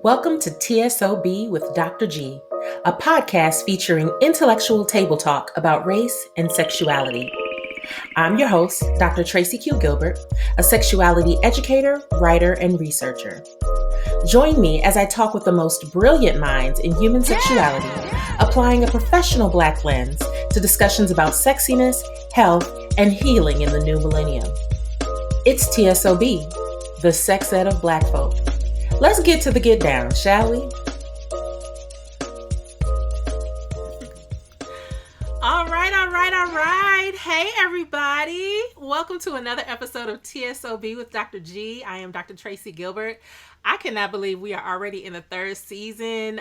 Welcome to T.S.O.B. with Dr. G, a podcast featuring intellectual table talk about race and sexuality. I'm your host, Dr. Tracy Q. Gilbert, a sexuality educator, writer, and researcher. Join me as I talk with the most brilliant minds in human sexuality, applying a professional Black lens to discussions about sexiness, health, and healing in the new millennium. It's T.S.O.B., the sex ed of Black folk. Let's get to the get down, shall we? All right. Hey, everybody. Welcome to another episode of T.S.O.B. with Dr. G. I am Dr. Tracy Gilbert. I cannot believe we are already in the third season.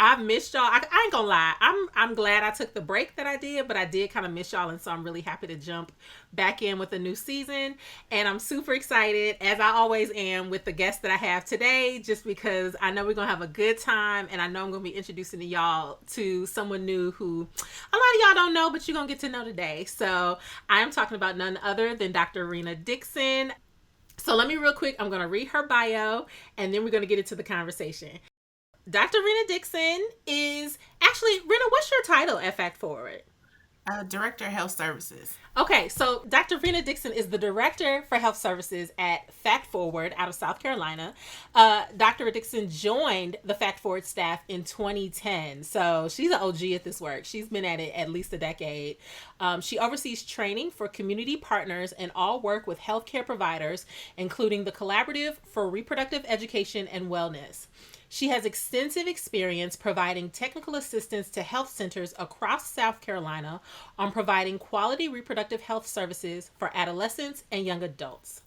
I've missed y'all. I ain't gonna lie. I'm glad I took the break that I did, but I did kind of miss y'all, and so I'm really happy to jump back in with a new season. And I'm super excited, as I always am, with the guest that I have today, just because I know we're gonna have a good time, and I know I'm gonna be introducing to y'all to someone new who a lot of y'all don't know, but you're gonna get to know today. So I am talking about none other than Dr. Rena Dixon. So let me real quick, I'm gonna read her bio, and then we're gonna get into the conversation. Dr. Rena Dixon is actually, Rena, what's your title at Fact Forward? Director of Health Services. Okay, so Dr. Rena Dixon is the Director for Health Services at Fact Forward out of South Carolina. Dr. Dixon joined the Fact Forward staff in 2010, so she's an OG at this work. She's been at it at least a decade. She oversees training for community partners and all work with healthcare providers, including the Collaborative for Reproductive Education and Wellness. She has extensive experience providing technical assistance to health centers across South Carolina on providing quality reproductive health services for adolescents and young adults.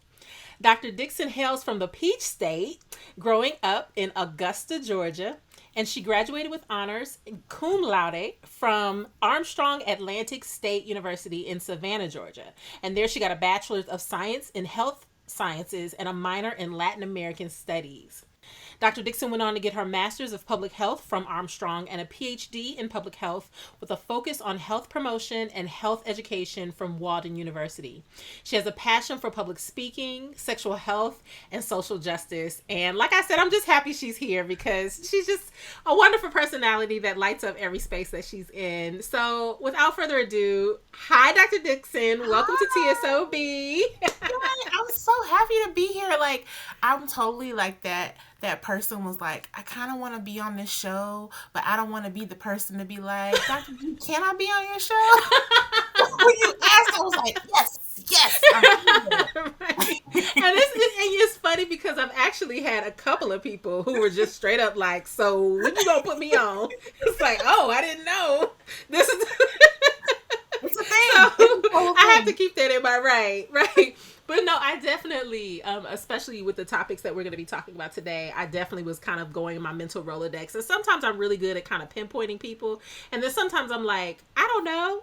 Dr. Dixon hails from the Peach State, growing up in Augusta, Georgia, and she graduated with honors cum laude from Armstrong Atlantic State University in Savannah, Georgia. And there she got a Bachelor's of Science in Health Sciences and a minor in Latin American Studies. Dr. Dixon went on to get her Master's of Public Health from Armstrong and a PhD in Public Health with a focus on health promotion and health education from Walden University. She has a passion for public speaking, sexual health, and social justice. And like I said, I'm just happy she's here because she's just a wonderful personality that lights up every space that she's in. So without further ado, hi, Dr. Dixon. Welcome to TSOB. I'm so happy to be here. Like, I'm totally like that person was like, I kind of want to be on this show, but I don't want to be the person to be like, Dr. G, can I be on your show? When you asked, I was like, yes. Right. And it's funny because I've actually had a couple of people who were just straight up like, so when you gonna put me on? It's like, oh, I didn't know. This is it's a thing. So I have to keep that in my right. But no, I definitely, especially with the topics that we're going to be talking about today, I definitely was kind of going in my mental Rolodex. And sometimes I'm really good at kind of pinpointing people. And then sometimes I'm like, I don't know.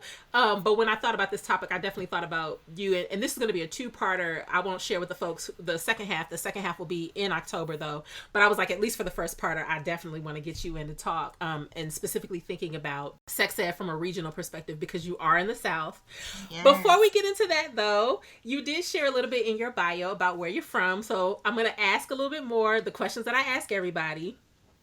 But when I thought about this topic, I definitely thought about you. And this is going to be a two-parter. I won't share with the folks the second half. The second half will be in October, though. But I was like, at least for the first parter, I definitely want to get you in to talk. And specifically thinking about sex ed from a regional perspective because you are in the South. Yes. Before we get into that, though, you did share a little bit in your bio about where you're from. So I'm going to ask a little bit more the questions that I ask everybody.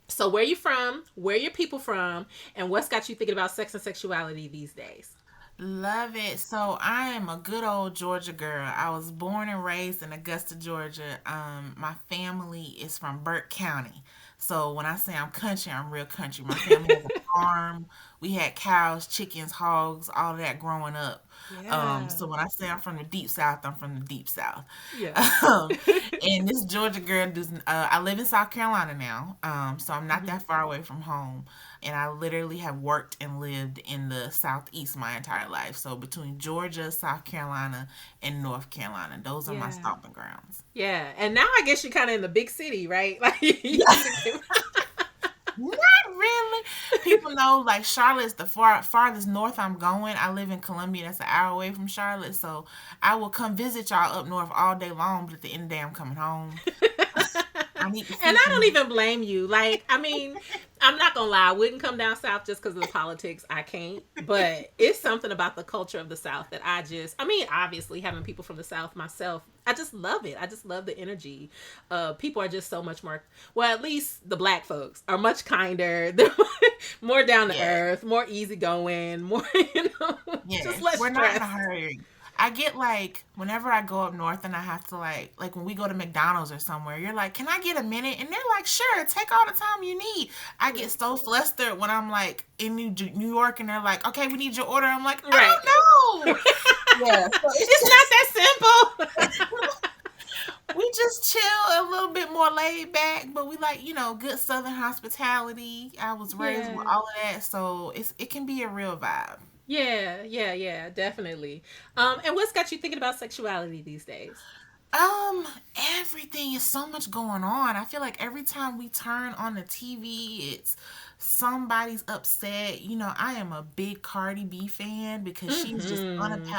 So where you from, where your people from, and what's got you thinking about sex and sexuality these days? Love it. So I am a good old Georgia girl. I was born and raised in Augusta, Georgia. My family is from Burke County. So when I say I'm country, I'm real country. My family has a farm. We had cows, chickens, hogs, all of that growing up. Yeah. So when I say I'm from the deep South, I'm from the deep South. Yeah. And this Georgia girl does. I live in South Carolina now, so I'm not that far away from home. And I literally have worked and lived in the Southeast my entire life. So between Georgia, South Carolina, and North Carolina, those are my stomping grounds. Yeah, and now I guess you're kind of in the big city, right? Like. Not really. People know like Charlotte's the farthest north I'm going. I live in Columbia. That's an hour away from Charlotte. So I will come visit y'all up north all day long. But at the end of the day, I'm coming home. I need to And see I don't some. even blame you. Like, I mean, I'm not gonna lie, I wouldn't come down south just because of the politics. I can't. But it's something about the culture of the South that I mean, obviously having people from the South myself, I just love it. I just love the energy. People are just so much more, well, at least the black folks are much kinder. They're more down to Yeah. earth, more easygoing, more, just Yes, less we're not in a stress. hurry. I get like whenever I go up north and I have to like when we go to McDonald's or somewhere, you're like, "Can I get a minute?" And they're like, "Sure, take all the time you need." I get so flustered when I'm like in New York and they're like, "Okay, we need your order." I'm like, "I Right. don't know." Yeah, so it's It's not just that simple. we just chill a little bit more laid back, but we like, good Southern hospitality. I was raised with Yeah. all of that, so it can be a real vibe. Yeah, yeah, yeah, definitely. And what's got you thinking about sexuality these days? Um, Everything is so much going on. I feel like every time we turn on the TV, it's somebody's upset. I am a big Cardi B fan because she's just Mm-hmm.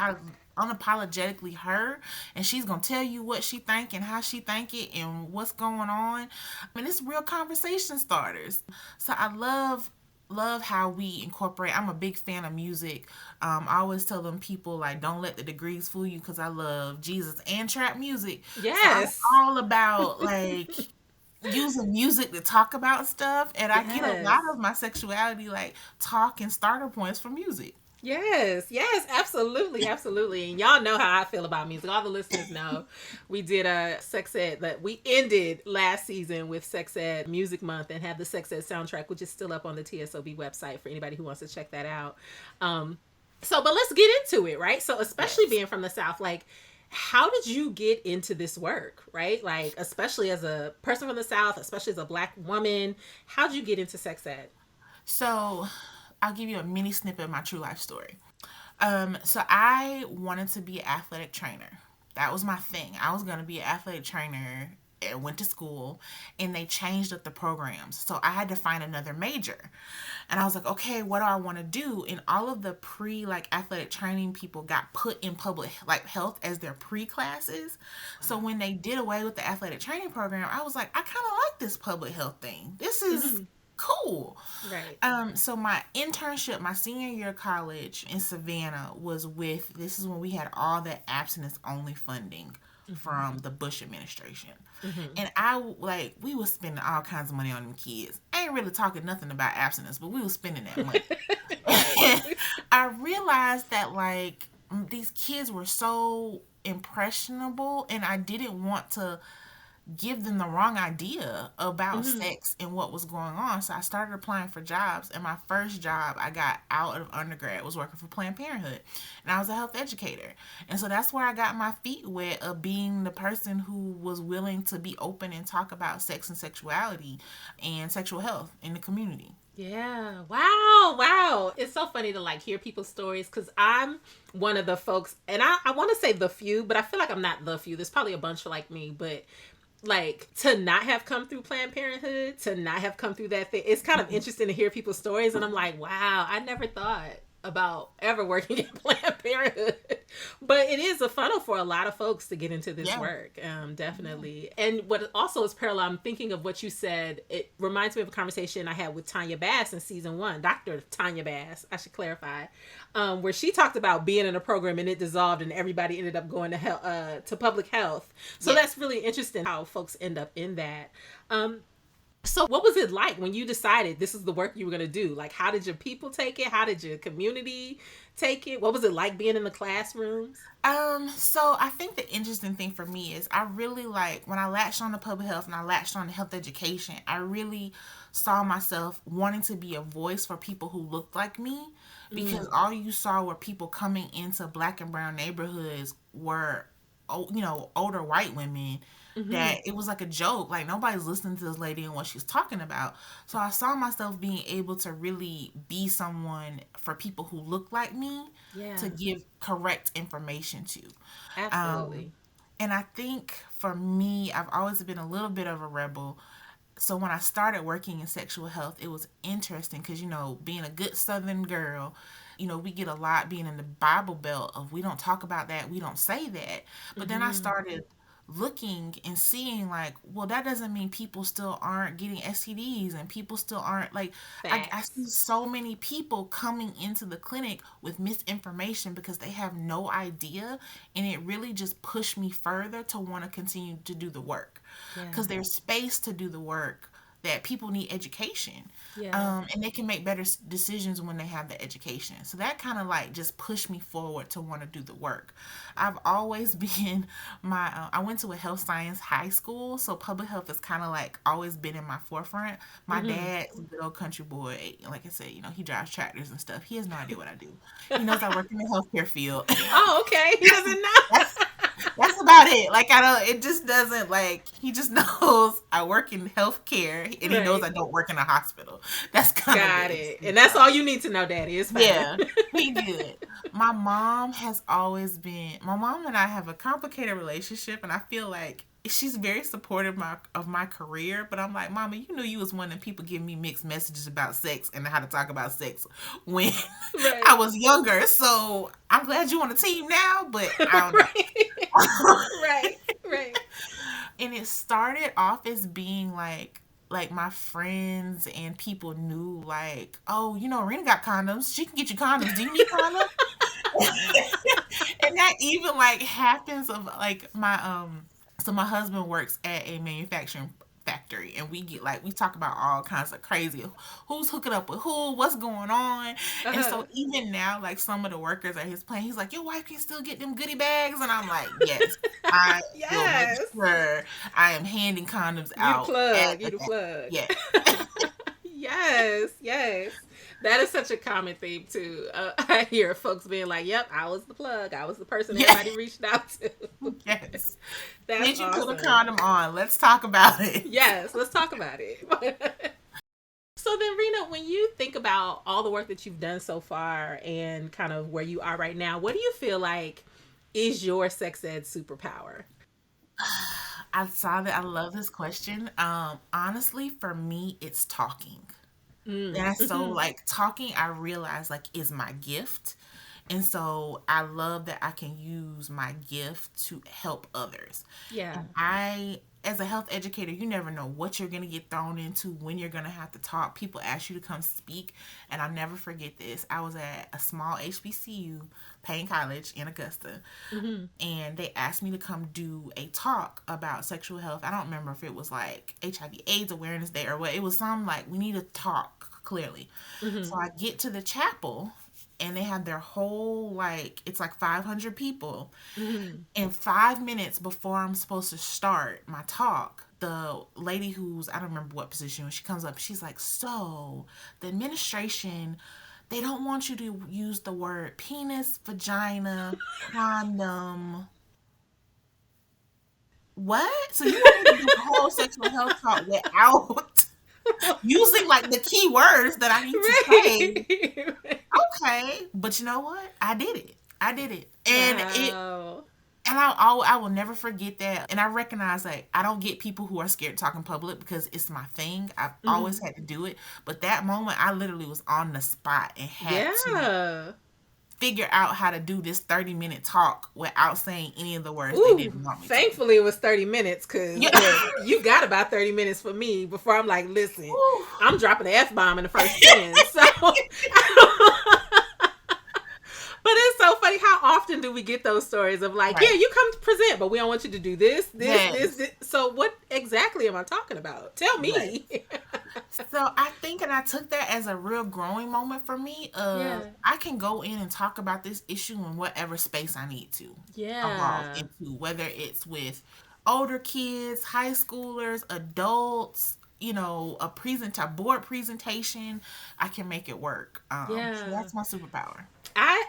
unapologetically her, and she's gonna tell you what she think and how she think it and what's going on. I mean, it's real conversation starters. So I love how we incorporate. I'm a big fan of music. I always tell them people like don't let the degrees fool you because I love Jesus and trap music. So I'm Yes. all about like using music to talk about stuff, and I get a lot Yes. of my sexuality like talk and starter points from music. Yes, yes, absolutely, absolutely. And y'all know how I feel about music. All the listeners know we did a sex ed that we ended last season with sex ed music month and have the sex ed soundtrack, which is still up on the T.S.O.B website for anybody who wants to check that out. Um, but let's get into it, right? So, especially Yes. being from the South, like, how did you get into this work, right? Like, especially as a person from the South, especially as a black woman, how'd you get into sex ed? So I'll give you a mini snippet of my true life story. So I wanted to be an athletic trainer. That was my thing. I was gonna be an athletic trainer and went to school and they changed up the programs. So I had to find another major. And I was like, okay, what do I want to do? And all of the pre like athletic training people got put in public like health as their pre classes. So when they did away with the athletic training program, I was like, I kind of like this public health thing. This is Mm-hmm. cool. Right. So my internship, my senior year of college in Savannah was with this is when we had all that abstinence only funding Mm-hmm. from the Bush administration. Mm-hmm. And we was spending all kinds of money on them kids. I ain't really talking nothing about abstinence, but we was spending that money. Right. I realized that these kids were so impressionable and I didn't want to give them the wrong idea about Mm-hmm. sex and what was going on. So I started applying for jobs, and my first job I got out of undergrad was working for Planned Parenthood, and I was a health educator. And so that's where I got my feet wet of being the person who was willing to be open and talk about sex and sexuality and sexual health in the community. Yeah. Wow. Wow. It's so funny to like hear people's stories because I'm one of the folks, and I want to say the few, but I feel like I'm not the few. There's probably a bunch like me, but like to not have come through Planned Parenthood, to not have come through that thing, it's kind of interesting to hear people's stories. And I'm like, wow, I never thought about ever working at Planned Parenthood. But it is a funnel for a lot of folks to get into this Yeah. work, Yeah. definitely. And what also is parallel, I'm thinking of what you said, it reminds me of a conversation I had with Tanya Bass in season one, Dr. Tanya Bass, I should clarify, where she talked about being in a program and it dissolved and everybody ended up going to to public health. So Yes. that's really interesting how folks end up in that. So what was it like when you decided this is the work you were going to do? Like, how did your people take it? How did your community take it? What was it like being in the classrooms? So I think the interesting thing for me is I really like when I latched on to public health and I latched on to health education, I really saw myself wanting to be a voice for people who looked like me because Mm, all you saw were people coming into black and brown neighborhoods were older white women mm-hmm. that it was like a joke. Like nobody's listening to this lady and what she's talking about. So I saw myself being able to really be someone for people who look like me Yeah, to give correct information to. Um, absolutely. and I think for me, I've always been a little bit of a rebel. So when I started working in sexual health, it was interesting because, being a good Southern girl, we get a lot being in the Bible Belt of we don't talk about that, we don't say that. But then I Mm-hmm. started looking and seeing like, well, that doesn't mean people still aren't getting STDs and people still aren't like, I Facts. see so many people coming into the clinic with misinformation because they have no idea. And it really just pushed me further to want to continue to do the work Yeah. because there's space to do the work, that people need education, Yeah. and they can make better decisions when they have the education. So that kind of like just pushed me forward to want to do the work. I've always been I went to a health science high school, so public health has kind of like always been in my forefront. My Mm-hmm. dad's a good old country boy. Like I said, he drives tractors and stuff. He has no idea what I do. He knows I work in the healthcare field. Oh, okay. He that's doesn't know. that's that's about it. Like I don't. It just doesn't like. He just knows I work in healthcare, and he knows Right. I don't work in a hospital. That's kind of Got it. it. And that's all you need to know, Daddy. It's fine. Yeah, he did. My mom has always been. My mom and I have a complicated relationship, and I feel like she's very supportive of my career. But I'm like, Mama, you knew you was one of the people giving me mixed messages about sex and how to talk about sex when I Right. was younger. So I'm glad you on the team now, but I don't Right. know. Right. Right. And it started off as being like my friends and people knew like, oh, Rena got condoms, she can get you condoms, do you need condoms? And that even like happens of like my husband works at a manufacturing factory, and we talk about all kinds of crazy, who's hooking up with who, what's going on. And Uh-huh. so even now, like some of the workers at his plant, he's like, your wife can still get them goodie bags. And I'm like, yes, I will make Yes. sure I am handing condoms You the out at plug. You the the plug. yes. Yes. Yes. That is such a common theme too. I hear folks being like, "Yep, I was the plug. I was the person Yeah. everybody reached out to." Yes. That's Did you put a awesome. condom on? Let's talk about it. Yes, let's talk about it. So then, Rena, when you think about all the work that you've done so far and kind of where you are right now, what do you feel like is your sex ed superpower? I saw that. I love this question. Honestly, for me, it's talking. Mm. That's so Hmm. like talking, I realize like is my gift. And so I love that I can use my gift to help others. Yeah. And I, as a health educator, you never know what you're going to get thrown into, when you're going to have to talk. People ask you to come speak. And I'll never forget this. I was at a small HBCU, Payne College in Augusta, Hmm. and they asked me to come do a talk about sexual health. I don't remember if it was like HIV/AIDS Awareness Day or what. It was some like, we need to talk clearly. Hmm. So I get to the chapel, and they have their whole like, it's like 500 people. Hmm. And 5 minutes before I'm supposed to start my talk, the lady who's, I don't remember what position, she comes up, she's like, so the administration, they don't want you to use the word penis, vagina, condom. What? So you want me to do the whole sexual health talk without using like the key words that I need to say? Right. Okay, but you know what? I did it. I did it, and Wow. I will never forget that. And I recognize like I don't get people who are scared to talk in public because it's my thing. I've always Hmm. had to do it. But that moment, I literally was on the spot and had to Yeah. figure out how to do this 30-minute talk without saying any of the words they Ooh, didn't want me to. thankfully it was 30 minutes because Yeah. look, you got about 30 minutes for me before I'm like, listen, Whew. I'm dropping the F bomb in the first 10. So, but it's so funny. How often do we get those stories of like, yeah, Right. you come to present, but we don't want you to do this, this, this, Yes. this. So, what exactly am I talking about? Tell Right. me. So I think, and I took that as a real growing moment for me. Yeah. I can go in and talk about this issue in whatever space I need to evolve Yeah. into, whether it's with older kids, high schoolers, adults. A board presentation. I can make it work. So Yeah. that's my superpower.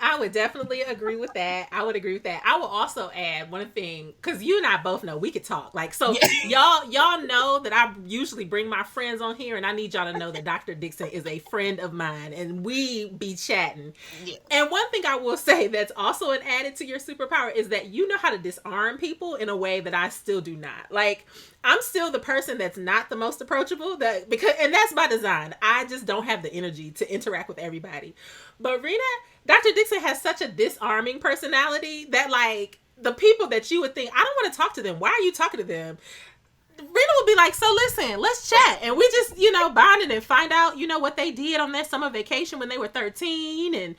I would definitely agree with that. I would agree with that. I will also add one thing because you and I both know we could talk. Like so, Yeah. y'all know that I usually bring my friends on here, and I need y'all to know that Dr. Dixon is a friend of mine, and we be chatting. Yeah. And one thing I will say that's also an added to your superpower is that you know how to disarm people in a way that I still do not. Like I'm still the person that's not the most approachable, and that's by design. I just don't have the energy to interact with everybody. But Rena, Dr. Dixon has such a disarming personality that like the people that you would think, I don't want to talk to them. Why are you talking to them? Rena would be like, so listen, let's chat. And we just, bonded and find out, what they did on their summer vacation when they were 13 and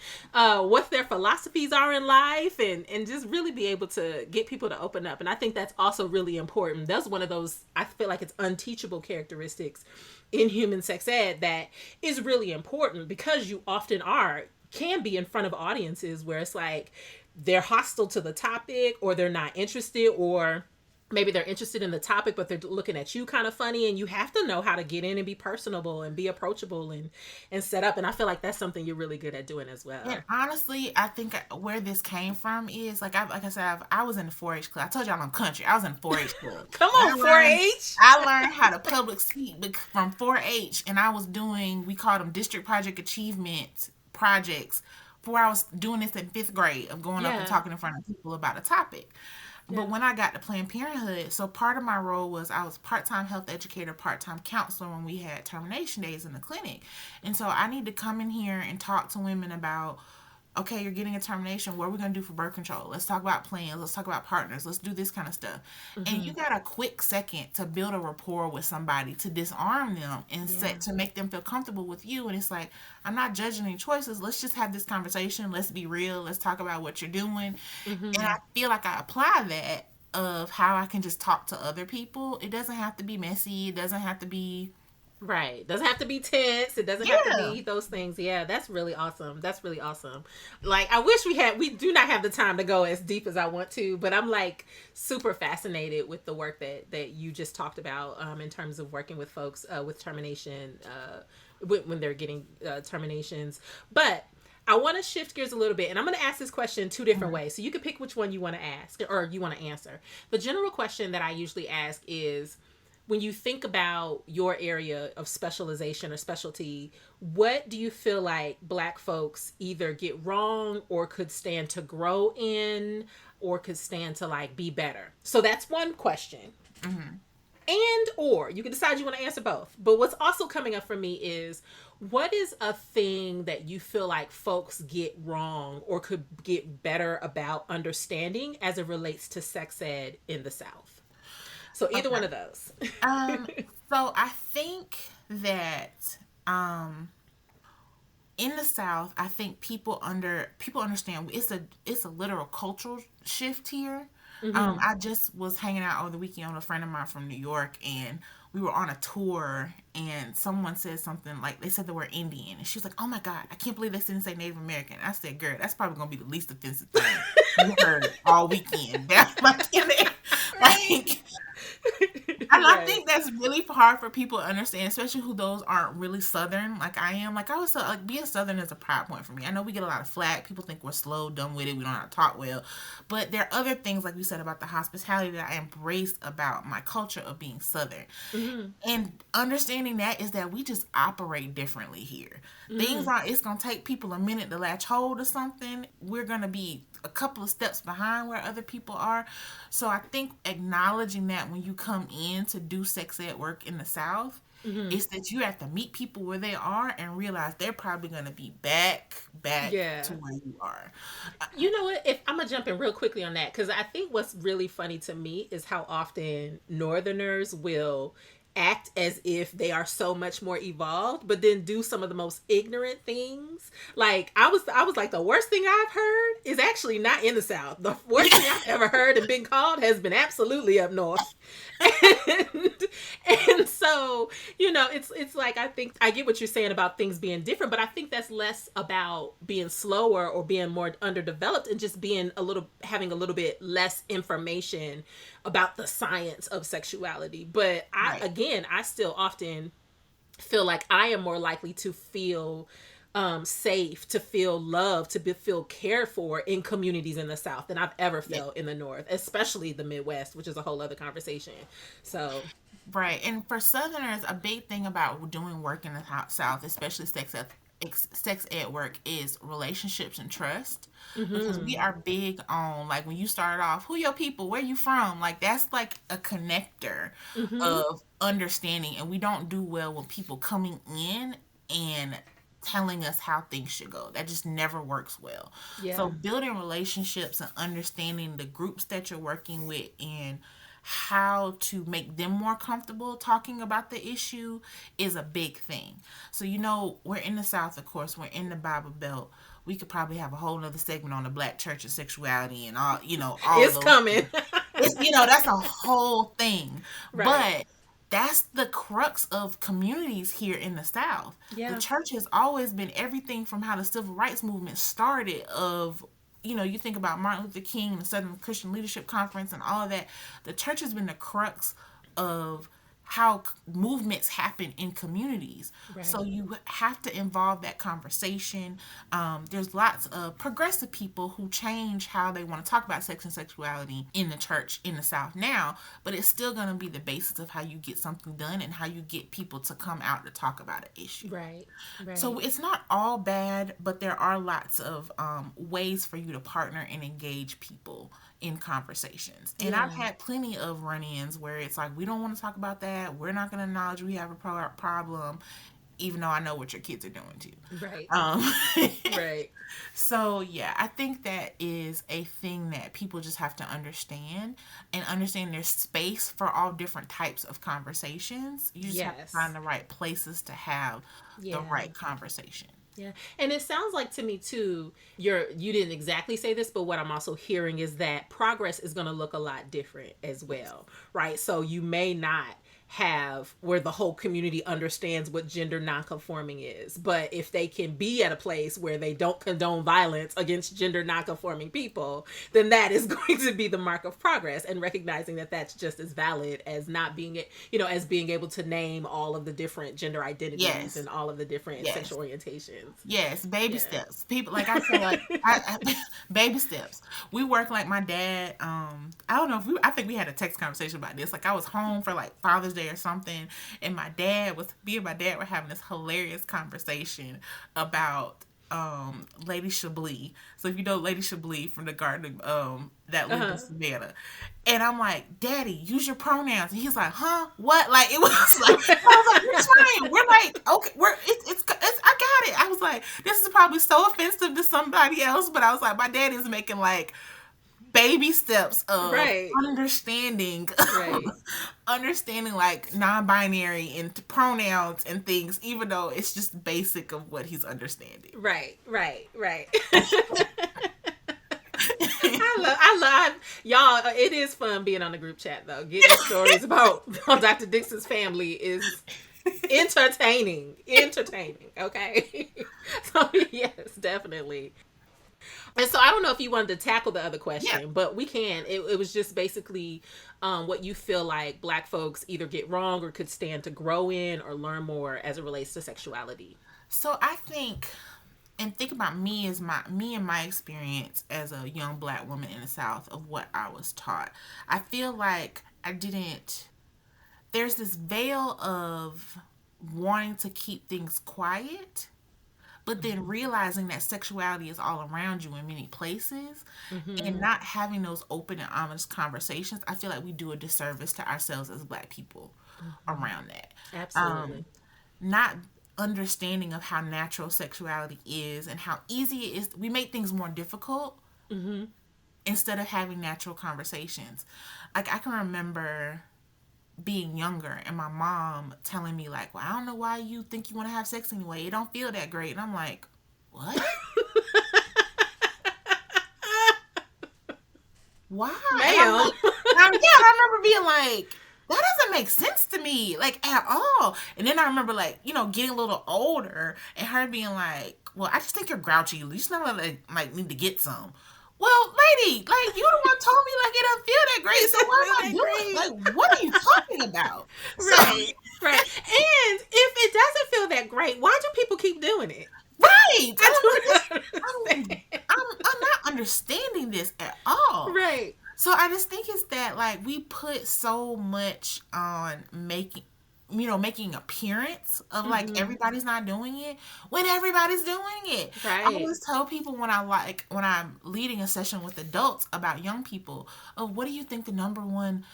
what their philosophies are in life and just really be able to get people to open up. And I think that's also really important. That's one of those, I feel like it's unteachable characteristics in human sex ed that is really important because you often can be in front of audiences where it's like they're hostile to the topic or they're not interested, or maybe they're interested in the topic, but they're looking at you kind of funny, and you have to know how to get in and be personable and be approachable and set up. And I feel like that's something you're really good at doing as well. And honestly, I think where this came from is like I said, I was in the 4-H club. I told y'all I'm country. I was in the 4-H club. Come on, 4-H. I learned how to public speak from 4-H, and I was doing, we called them district project achievement projects. Where I was doing this in 5th grade of going up and talking in front of people about a topic. But when I got to Planned Parenthood, so part of my role was I was part-time health educator, part-time counselor when we had termination days in the clinic. And so I need to come in here and talk to women about, okay, you're getting a termination. What are we going to do for birth control? Let's talk about plans. Let's talk about partners. Let's do this kind of stuff. Mm-hmm. And you got a quick second to build a rapport with somebody, to disarm them and to make them feel comfortable with you. And it's like, I'm not judging any choices. Let's just have this conversation. Let's be real. Let's talk about what you're doing. Mm-hmm. And I feel like I apply that of how I can just talk to other people. It doesn't have to be messy. It doesn't have to be... Right. Doesn't have to be tense. It doesn't have to be those things. Yeah, that's really awesome. That's really awesome. Like, I wish we do not have the time to go as deep as I want to, but I'm like super fascinated with the work that you just talked about in terms of working with folks with termination, when they're getting terminations. But I want to shift gears a little bit, and I'm going to ask this question 2 different ways. So you can pick which one you want to ask or you want to answer. The general question that I usually ask is, when you think about your area of specialization or specialty, what do you feel like Black folks either get wrong or could stand to grow in or could stand to like be better? So that's one question. Mm-hmm. And or you can decide you want to answer both. But what's also coming up for me is, what is a thing that you feel like folks get wrong or could get better about understanding as it relates to sex ed in the South? So either one of those. So I think that in the South, I think people understand it's a literal cultural shift here. Mm-hmm. I just was hanging out over the weekend with a friend of mine from New York, and we were on a tour, and someone said something like, they said the word Indian, and she was like, oh my God, I can't believe they didn't say Native American. I said, girl, that's probably going to be the least offensive thing you heard all weekend. That's like, and I think that's really hard for people to understand, especially who those aren't really Southern like I am. Like, I was like, being Southern is a pride point for me. I know we get a lot of flack. People think we're slow, dumb with it. We don't know how to talk well. But there are other things, like we said, about the hospitality that I embrace about my culture of being Southern. Mm-hmm. And understanding that is that we just operate differently here. Mm-hmm. It's going to take people a minute to latch hold of something. We're going to be a couple of steps behind where other people are. So I think acknowledging that when you come in to do sex ed work in the South, mm-hmm. is that you have to meet people where they are and realize they're probably going to be back to where you are. You know what? I'm going to jump in real quickly on that, because I think what's really funny to me is how often Northerners will act as if they are so much more evolved, but then do some of the most ignorant things. Like, I was like, the worst thing I've heard is actually not in the South. The worst thing I've ever heard and been called has been absolutely up north. And so, it's like, I think I get what you're saying about things being different, but I think that's less about being slower or being more underdeveloped and just having a little bit less information about the science of sexuality. But I still often feel like I am more likely to feel safe, to feel loved, to feel cared for in communities in the South than I've ever felt in the North, especially the Midwest, which is a whole other conversation. So, right. And for Southerners, a big thing about doing work in the South, especially sex ed work, is relationships and trust. Mm-hmm. Because we are big on, like, when you start off, who your people, where you from? Like, that's like a connector mm-hmm. of understanding. And we don't do well when people coming in and telling us how things should go. That just never works well. Yeah. So building relationships and understanding the groups that you're working with and how to make them more comfortable talking about the issue is a big thing. So, we're in the South, of course, we're in the Bible Belt. We could probably have a whole nother segment on the Black church and sexuality and all It's those coming. that's a whole thing. Right. But that's the crux of communities here in the South. The Yeah. church has always been everything from how the civil rights movement started of you think about Martin Luther King, the Southern Christian Leadership Conference and all of that. The church has been the crux of how movements happen in communities. Right. So you have to involve that conversation. There's lots of progressive people who change how they want to talk about sex and sexuality in the church in the South now, but it's still going to be the basis of how you get something done and how you get people to come out to talk about an issue. Right. Right. So it's not all bad, but there are lots of ways for you to partner and engage people in conversations. And I've had plenty of run-ins where it's like, we don't want to talk about that. We're not going to acknowledge we have a problem, even though I know what your kids are doing too. Right. Right. So yeah, I think that is a thing that people just have to understand and understand there's space for all different types of conversations. You just have to find the right places to have the right conversation. Yeah. And it sounds like to me too, you didn't exactly say this, but what I'm also hearing is that progress is going to look a lot different as well, right? So you may not have where the whole community understands what gender nonconforming is, but if they can be at a place where they don't condone violence against gender nonconforming people, then that is going to be the mark of progress, and recognizing that that's just as valid as not being as being able to name all of the different gender identities and all of the different sexual orientations. Yes, baby steps. People, like I said, baby steps. We work like my dad. I don't know if I think we had a text conversation about this. Like I was home for like Father's Day or something, and my dad were having this hilarious conversation about Lady Chablis. So if you know Lady Chablis from the Garden that lived in Savannah. And I'm like, Daddy, use your pronouns. And he's like, huh? What? Like, it was like, I was like, we're trying. We're like, okay, it's I got it. I was like, this is probably so offensive to somebody else, but I was like, my dad is making like baby steps of understanding understanding like non-binary and pronouns and things, even though it's just basic of what he's understanding. Right. I love y'all. It is fun being on the group chat though. Getting stories about Dr. Dixon's family is entertaining. Okay. So yes, definitely. And so I don't know if you wanted to tackle the other question, but we can. It was just basically what you feel like Black folks either get wrong or could stand to grow in or learn more as it relates to sexuality. So I think about me and my experience as a young Black woman in the South of what I was taught. I feel like there's this veil of wanting to keep things quiet, but then realizing that sexuality is all around you in many places, and not having those open and honest conversations. I feel like we do a disservice to ourselves as Black people around that. Absolutely. Not understanding of how natural sexuality is and how easy it is. We make things more difficult instead of having natural conversations. Like I can remember being younger and my mom telling me like, well, I don't know why you think you want to have sex anyway. It don't feel that great. And I'm like, what? Why? Ma'am. I remember being like, that doesn't make sense to me, like, at all. And then I remember, like, getting a little older and her being like, well, I just think you're grouchy. You just not like need to get some. Well, lady, like, you the one told me, like, it doesn't feel that great, so why am I doing it? Like, what are you talking about? Right. And if it doesn't feel that great, why do people keep doing it? Right. I'm not understanding this at all. Right. So I just think it's that, like, we put so much on making appearance of like everybody's not doing it when everybody's doing it. Right. I always tell people when I'm leading a session with adults about young people, what do you think the number one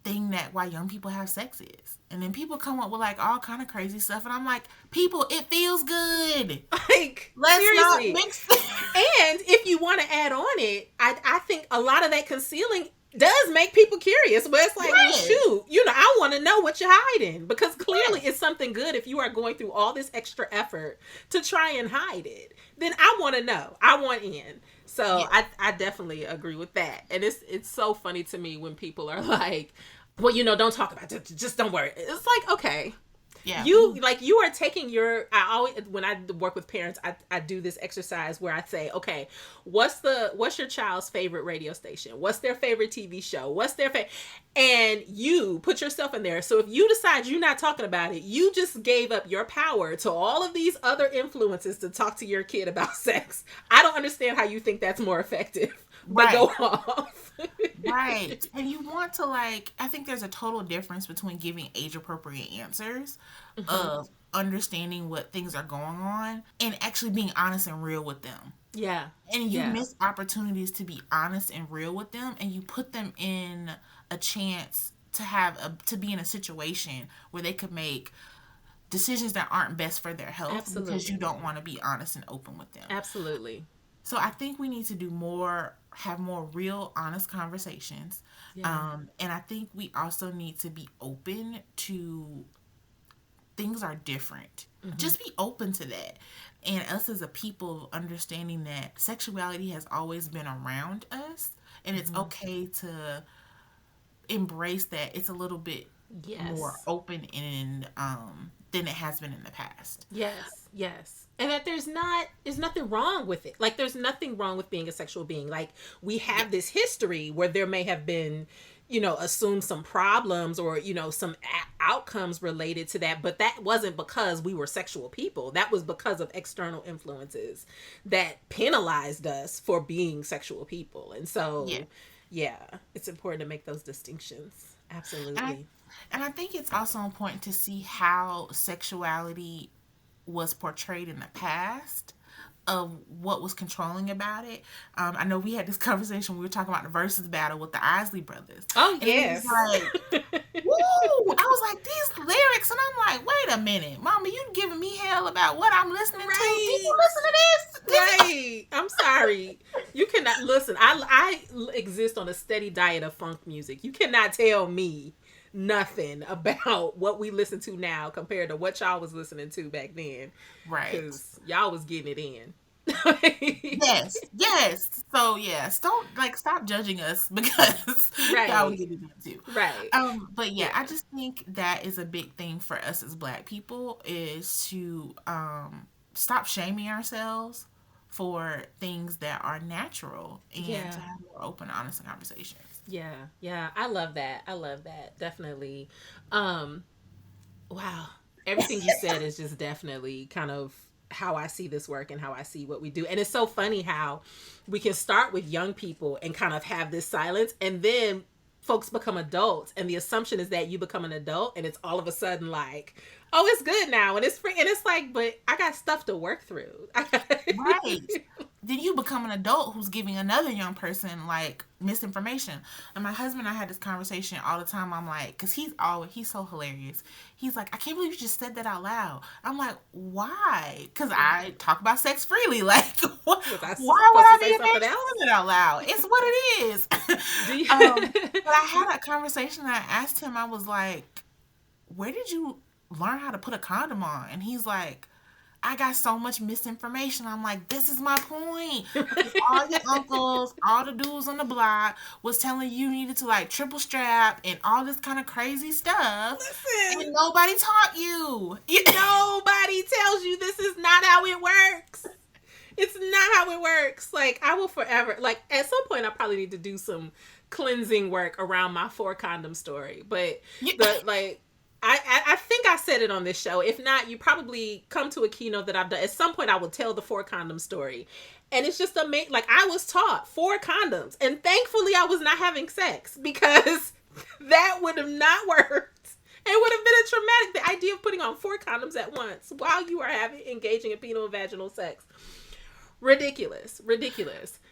thing that why young people have sex is. And then people come up with like all kind of crazy stuff, and I'm like, people, it feels good. Like, Let's seriously. not mix And if you want to add on it, I think a lot of that concealing does make people curious, but it's like, well, shoot, I want to know what you're hiding, because clearly it's something good. If you are going through all this extra effort to try and hide it, then I want to know. I want in. So I definitely agree with that. And it's so funny to me when people are like, well, don't talk about it. Just don't worry. It's like, okay. Yeah. You are taking when I work with parents, I do this exercise where I say, okay, what's your child's favorite radio station? What's their favorite TV show? What's their favorite? And you put yourself in there. So if you decide you're not talking about it, you just gave up your power to all of these other influences to talk to your kid about sex. I don't understand how you think that's more effective. But go off. Right. And you want to I think there's a total difference between giving age appropriate answers of understanding what things are going on and actually being honest and real with them. Yeah. And you miss opportunities to be honest and real with them, and you put them in a chance to be in a situation where they could make decisions that aren't best for their health. Absolutely. Because you don't want to be honest and open with them. Absolutely. So I think we need to have more real, honest conversations. Yeah. And I think we also need to be open to things are different. Mm-hmm. Just be open to that. And us as a people understanding that sexuality has always been around us, and it's okay to embrace that it's a little bit more open and than it has been in the past. Yes. And that there's nothing wrong with it. Like, there's nothing wrong with being a sexual being. Like, we have this history where there may have been, assumed some problems or, some outcomes related to that. But that wasn't because we were sexual people. That was because of external influences that penalized us for being sexual people. And so, it's important to make those distinctions. Absolutely. And I think it's also important to see how sexuality was portrayed in the past, of what was controlling about it. I know we had this conversation. We were talking about the versus battle with the Isley brothers. Oh, yes. Woo! I was like, these lyrics, and I'm like, wait a minute, Mama, you giving me hell about what I'm listening to? People listen to this? Right. I'm sorry. You cannot listen. I exist on a steady diet of funk music. You cannot tell me nothing about what we listen to now compared to what y'all was listening to back then. Right. Because y'all was getting it in. Yes. So, stop judging us because y'all was getting it too. Right. But I just think that is a big thing for us as Black people, is to stop shaming ourselves for things that are natural and to have more open, honest conversations. Yeah. I love that. Definitely. Wow. Everything you said is just definitely kind of how I see this work and how I see what we do. And it's so funny how we can start with young people and kind of have this silence, and then folks become adults, and the assumption is that you become an adult and it's all of a sudden like, oh, it's good now and it's free, and it's like, but I got stuff to work through. Right. Then you become an adult who's giving another young person misinformation. And my husband and I had this conversation all the time. I'm like, because he's so hilarious. He's like, I can't believe you just said that out loud. I'm like, why? Because I talk about sex freely. Like, why would I be saying it out loud? It's what it is. But I had a conversation and I asked him, I was like, where did you learn how to put a condom on? And he's like, I got so much misinformation. I'm like, this is my point. All your uncles, all the dudes on the block was telling you needed to triple strap and all this kind of crazy stuff. Listen. And nobody taught you. Nobody tells you this is not how it works. It's not how it works. I will forever, at some point I probably need to do some cleansing work around my 4 condom story. But I think I said it on this show. If not, you probably come to a keynote that I've done. At some point, I will tell the 4 condom story. And it's just amazing. I was taught 4 condoms. And thankfully, I was not having sex, because that would have not worked. It would have been a traumatic. The idea of putting on 4 condoms at once while you are engaging in penile and vaginal sex. Ridiculous.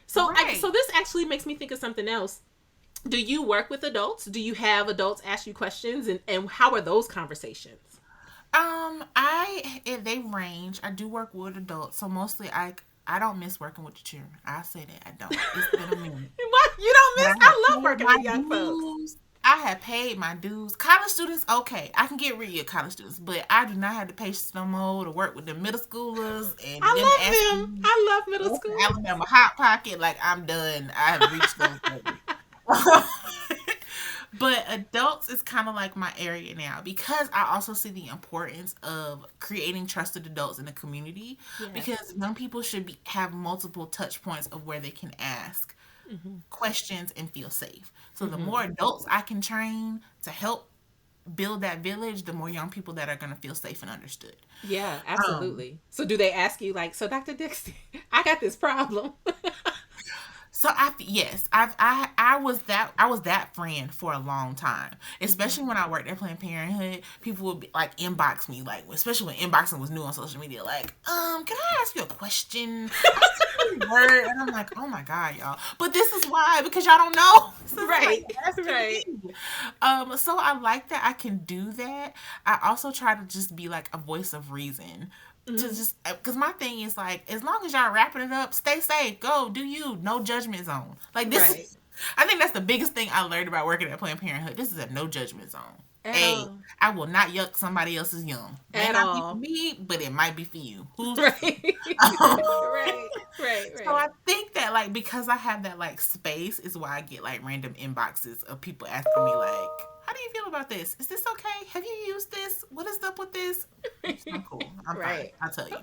So, right. So this actually makes me think of something else. Do you work with adults? Do you have adults ask you questions, and how are those conversations? They range. I do work with adults, so mostly I don't miss working with the children. I say that I don't. It's been a minute. What? You don't But miss? I have I love paid working my with young folks. dues. I have paid my dues. College students, okay, I can get rid of college students, but I do not have the patience no more to work with the middle schoolers and them I love them. asking I love middle me for school. Alabama hot pocket. Like I'm done. I have reached those levels. But adults is kind of like my area now because I also see the importance of creating trusted adults in the community Yes. because young people should have multiple touch points of where they can ask questions and feel safe. So the more adults I can train to help build that village, the more young people that are going to feel safe and understood. Yeah, Um, absolutely. So do they ask you like, so Dr. Dixon, I got this problem? So I was that friend for a long time, especially when I worked at Planned Parenthood. People would be like inbox me, like especially when inboxing was new on social media, like, can I ask you a question? I see your word, and I'm like, oh my god, y'all. But this is why because y'all don't know. So it's like Right, asking right. me. So I like that I can do that. I also try to just be like a voice of reason to Hmm. just because my thing is like as long as y'all wrapping it up, stay safe, go do you, no judgment zone. Like this Right. is, I think that's the biggest thing I learned about working at Planned Parenthood. This is a no judgment zone. At Hey, all. I will not yuck somebody else's yum. May At not be for all. me, but it might be for you. Who's to say? Right. Right. Right. So Right. I think that like because I have that like space is why I get like random inboxes of people asking me like, how do you feel about this? Is this okay? Have you used this? What is up with this? I'm cool. I'm fine. Right. I'll tell you.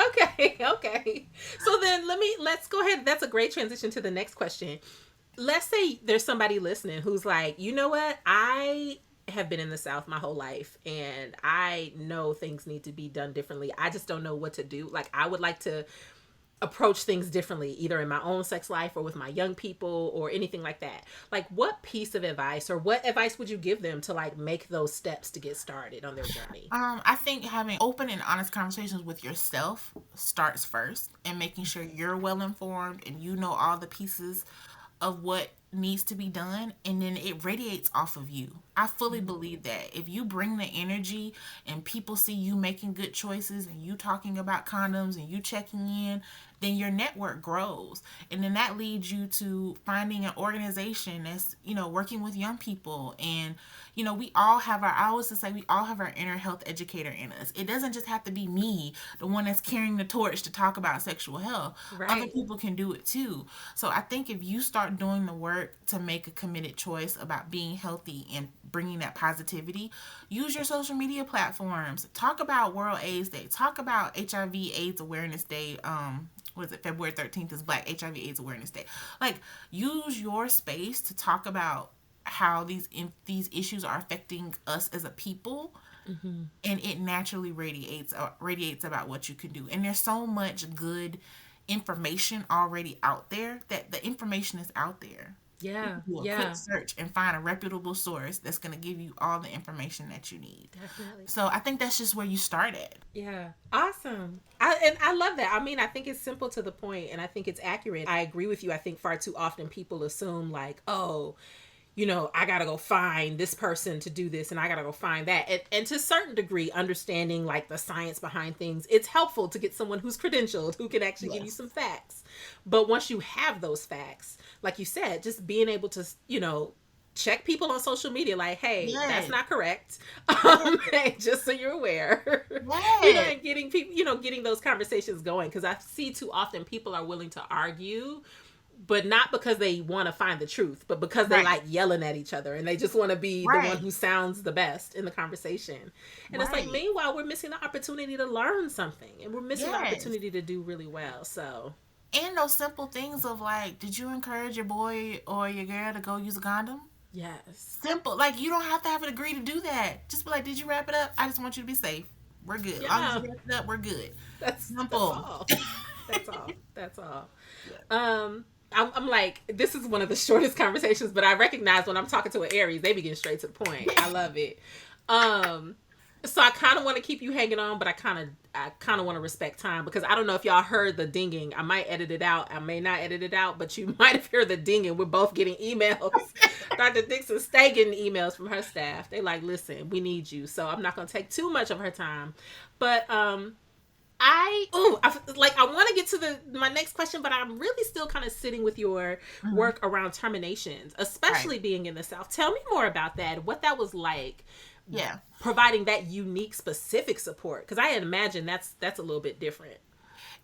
Okay. Okay. So then let's go ahead. That's a great transition to the next question. Let's say there's somebody listening who's like, you know what? I have been in the South my whole life and I know things need to be done differently. I just don't know what to do. Like, I would like to approach things differently, either in my own sex life or with my young people or anything like that. Like, what piece of advice or what advice would you give them to like make those steps to get started on their journey? I think having open and honest conversations with yourself starts first and making sure you're well informed and you know all the pieces of what needs to be done and then it radiates off of you. I fully believe that if you bring the energy and people see you making good choices and you talking about condoms and you checking in, then your network grows. And then that leads you to finding an organization that's, working with young people. And, we all have I always say we all have our inner health educator in us. It doesn't just have to be me, the one that's carrying the torch to talk about sexual health. Other Right. people can do it too. So I think if you start doing the work to make a committed choice about being healthy and bringing that positivity, use your social media platforms. Talk about World AIDS Day. Talk about HIV/AIDS Awareness Day. What is it? February 13th is Black HIV/AIDS Awareness Day. Like, use your space to talk about how these issues are affecting us as a people, and it naturally radiates about what you can do. And there's so much good information already out there that the information is out there. You Yeah. can do a quick Yeah. search and find a reputable source that's going to give you all the information that you need. Definitely. So I think that's just where you start at. Yeah. Awesome. I love that. I mean, I think it's simple to the point and I think it's accurate. I agree with you. I think far too often people assume like, oh, I got to go find this person to do this and I got to go find that. And to a certain degree, understanding like the science behind things, it's helpful to get someone who's credentialed, who can actually give you some Yes. facts. But once you have those facts, like you said, just being able to, check people on social media like, hey, that's Yes. not correct. Yes. Hey, just so you're aware. Yes. And getting people, getting those conversations going. Because I see too often people are willing to argue, but not because they want to find the truth, but because they Right. like yelling at each other and they just want to be the one Right. who sounds the best in the conversation. And it's like, Right. meanwhile, we're missing the opportunity to learn something and we're missing the Yes. opportunity to do really well. So, And those simple things of like, did you encourage your boy or your girl to go use a condom? yes. Simple. Like you don't have to have an agree to do that. Just be like, did you wrap it up? I just want you to be safe. We're good. As long as Yeah. you wrap it up, we're good. That's Simple. all. That's all. That's all. Yeah. I'm like, this is one of the shortest conversations, but I recognize when I'm talking to an Aries, they begin straight to the point. I love it. Um, So I kind of want to keep you hanging on, but I kind of want to respect time because I don't know if y'all heard the dinging. I might edit it out. I may not edit it out, but you might have heard the dinging. We're both getting emails. Dr. Dixon stay getting emails from her staff. They like, listen, we need you. So I'm not going to take too much of her time, but I want to get to my next question, but I'm really still kind of sitting with your Mhm. work around terminations, Right. especially being in the South. Tell me more about that. What that was like, Yeah. providing that unique, specific support. Because I imagine that's a little bit different.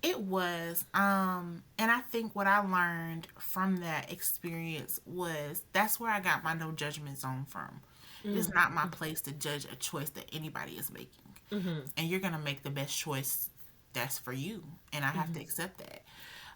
It was. And I think what I learned from that experience was that's where I got my no judgment zone from. It's not my place to judge a choice that anybody is making. Mm-hmm. And you're going to make the best choice that's for you. And I have Mm-hmm. to accept that.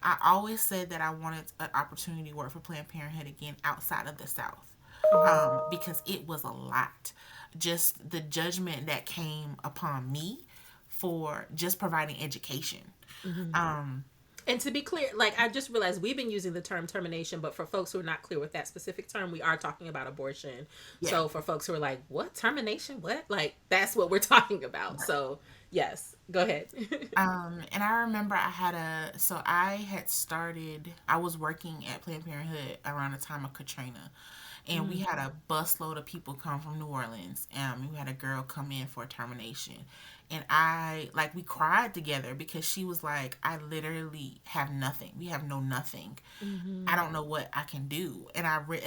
I always said that I wanted an opportunity to work for Planned Parenthood again outside of the South, Mm-hmm. because it was a lot. Just the judgment that came upon me for just providing education. Mm-hmm. Um, And to be clear, like I just realized we've been using the term termination, but for folks who are not clear with that specific term, we are talking about abortion. yeah. So for folks who are like, what termination? What? Like that's what we're talking about. So yes, go ahead. And I remember I had started, I was working at Planned Parenthood around the time of Katrina. And we Mm, had a busload of people come from New Orleans. We had a girl come in for termination. And we cried together because she was like, I literally have nothing. We have no nothing. I mm-hmm. don't know what I can do. And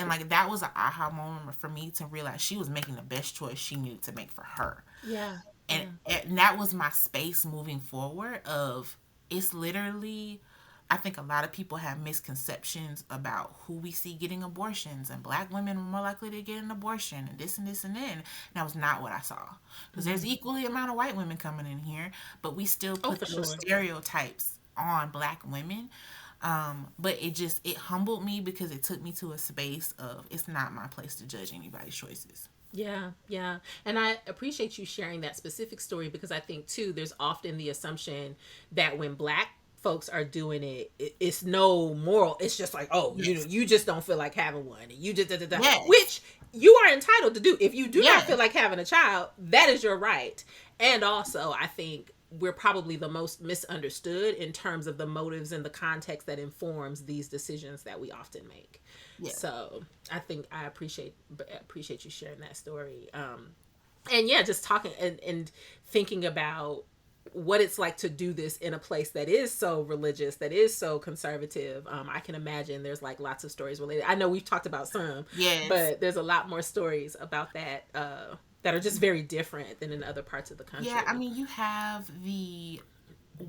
like that was an aha moment for me to realize she was making the best choice she knew to make for her. Yeah, and yeah, and that was my space moving forward of it's literally I think a lot of people have misconceptions about who we see getting abortions, and black women are more likely to get an abortion and this and this and then. And that was not what I saw. Because mm-hmm. there's equally amount of white women coming in here, but we still Oh, put for those sure. stereotypes on black women. But it humbled me because it took me to a space of it's not my place to judge anybody's choices. Yeah, yeah. And I appreciate you sharing that specific story because I think too there's often the assumption that when black folks are doing it's no moral. It's just like, oh, Yes. you just don't feel like having one. You just da, da, da. Yes. Which you are entitled to do. If you do not feel Yes. like having a child, that is your right. And also, I think we're probably the most misunderstood in terms of the motives and the context that informs these decisions that we often make. Yeah. So I think I appreciate you sharing that story. And yeah, just talking and thinking about what it's like to do this in a place that is so religious, that is so conservative. I can imagine there's like lots of stories related. I know we've talked about some, Yes. but there's a lot more stories about that that are just very different than in other parts of the Yeah, I country. mean, you have the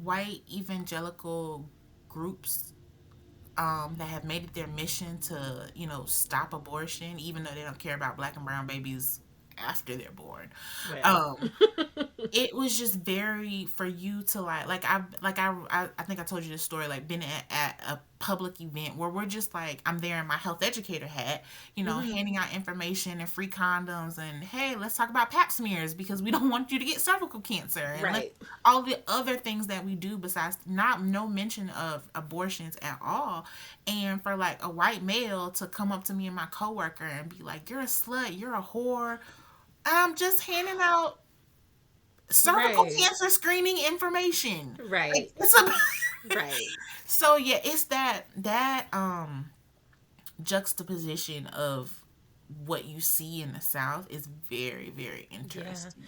white evangelical groups that have made it their mission to, stop abortion, even though they don't care about black and brown babies after they're born. Well, Um, it was just very for you to I think I told you this story, like been at a public event where we're just like I'm there in my health educator hat, hmm, handing out information and free condoms, and hey, let's talk about pap smears because we don't want you to get cervical cancer, and let's right, all the other things that we do besides not no mention of abortions at all. And for like a white male to come up to me and my coworker and be like, you're a slut, you're a whore, I'm just handing out cervical right, cancer screening information. Like right, it's a right. so yeah, it's that juxtaposition of what you see in the South is very, very Yeah. interesting.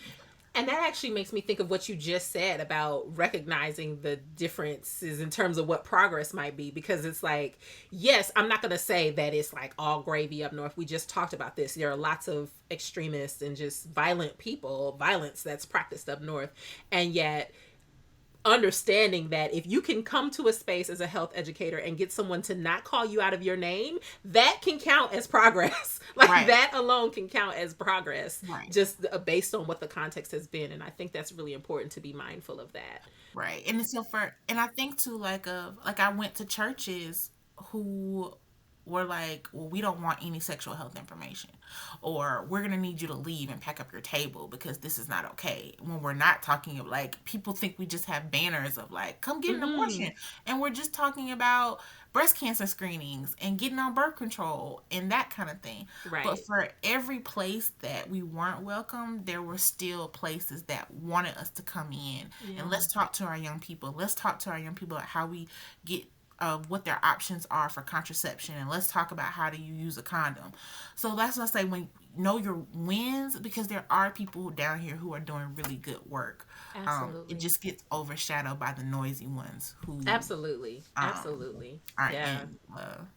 And that actually makes me think of what you just said about recognizing the differences in terms of what progress might be. Because it's like, yes, I'm not going to say that it's like all gravy up north. We just talked about this. There are lots of extremists and just violent people, violence that's practiced up north. And yet, understanding that if you can come to a space as a health educator and get someone to not call you out of your name, that can count as progress. Like Right, that alone can count as progress, right, just based on what the context has been. And I think that's really important to be mindful of that. right. And so for and I think too, like I went to churches who we're like, well, we don't want any sexual health information, or we're gonna need you to leave and pack up your table because this is not okay. When we're not talking of, like, people think we just have banners of like, come get an abortion, and we're just talking about breast cancer screenings and getting on birth control and that kind of thing. But Right. for every place that we weren't welcome, there were still places that wanted us to come in and Yeah. let's talk to our young people. Let's talk to our young people about how we get what their options are for contraception, and let's talk about how do you use a condom. So that's what I say, when know your wins, because there are people down here who are doing really good work. It Absolutely. just gets overshadowed by the noisy ones who Absolutely. um, Absolutely. are Yeah. in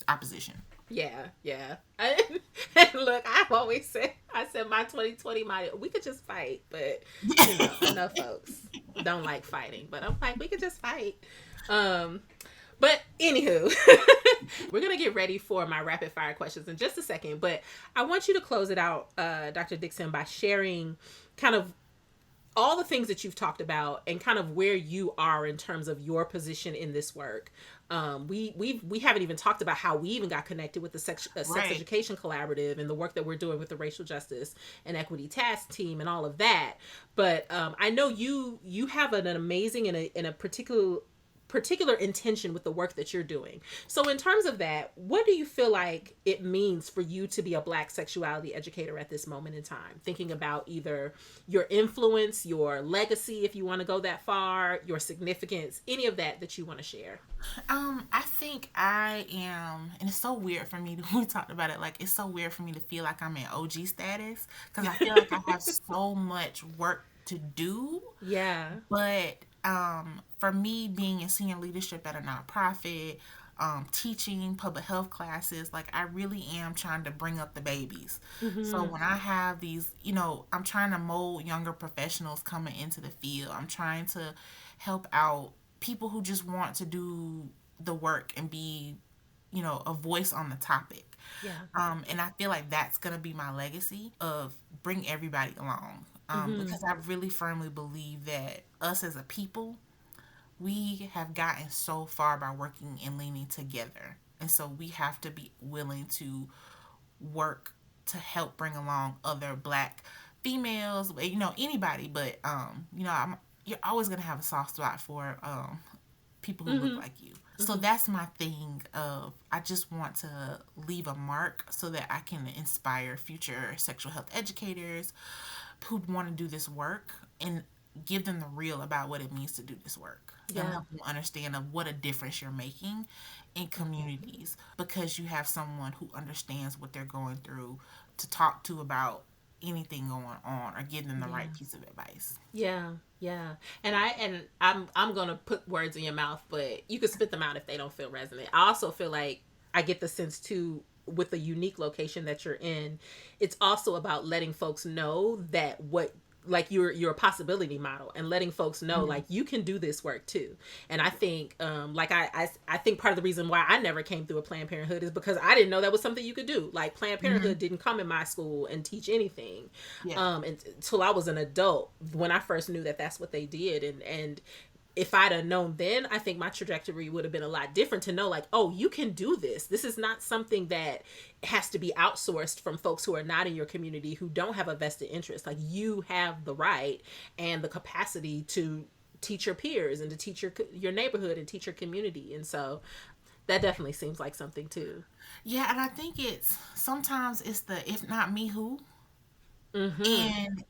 opposition. Yeah, yeah. And look, I've always said, I said my 2020, we could just fight, but I know folks don't like fighting, but I'm like, we could just fight. Um, but anywho, we're gonna get ready for my rapid fire questions in just a second, but I want you to close it out, Dr. Dixon, by sharing kind of all the things that you've talked about and kind of where you are in terms of your position in this work. We haven't even talked about how we even got connected with the sex Right. education collaborative and the work that we're doing with the racial justice and equity task team and all of that. But I know you have an amazing and a particular intention with the work that you're doing. So in terms of that, what do you feel like it means for you to be a Black sexuality educator at this moment in time? Thinking about either your influence, your legacy, if you want to go that far, your significance, any of that you want to share. I think I am, and it's so weird for me to, we talked about it, like, it's so weird for me to feel like I'm in OG status, because I feel like I have so much work to do. Yeah. But for me, being in senior leadership at a nonprofit, teaching public health classes, like, I really am trying to bring up the babies. So Mm-hmm. when I have these, I'm trying to mold younger professionals coming into the field. I'm trying to help out people who just want to do the work and be, a voice on the topic. Yeah. And I feel like that's going to be my legacy of bring everybody along. Mm-hmm. Because I really firmly believe that us as a people, we have gotten so far by working and leaning together. And so we have to be willing to work to help bring along other Black females, anybody. But, you're always going to have a soft spot for people who look Mm-hmm. like you. So that's my thing of, I just want to leave a mark so that I can inspire future sexual health educators who want to do this work, and give them the real about what it means to do this work, and Yeah. help them understand of what a difference you're making in communities, because you have someone who understands what they're going through to talk to about anything going on, or give them the Yeah. right piece of advice. Yeah, yeah. And I'm gonna put words in your mouth, but you can spit them out if they don't feel resonant. I also feel like I get the sense too, with the unique location that you're in, it's also about letting folks know that what, like, you're a possibility model, and letting folks know Mm-hmm. like you can do this work too. And I think like I think part of the reason why I never came through a Planned Parenthood is because I didn't know that was something you could do. Like, Planned Mm-hmm. Parenthood didn't come in my school and teach anything Yeah. until I was an adult, when I first knew that that's what they did. And if I'd have known then, I think my trajectory would have been a lot different, to know like, oh, you can do this. This is not something that has to be outsourced from folks who are not in your community, who don't have a vested interest. Like, you have the right and the capacity to teach your peers and to teach your neighborhood and teach your community. And so that definitely seems like something too. Yeah, and I think it's sometimes it's the if not me, who? Mm-hmm. And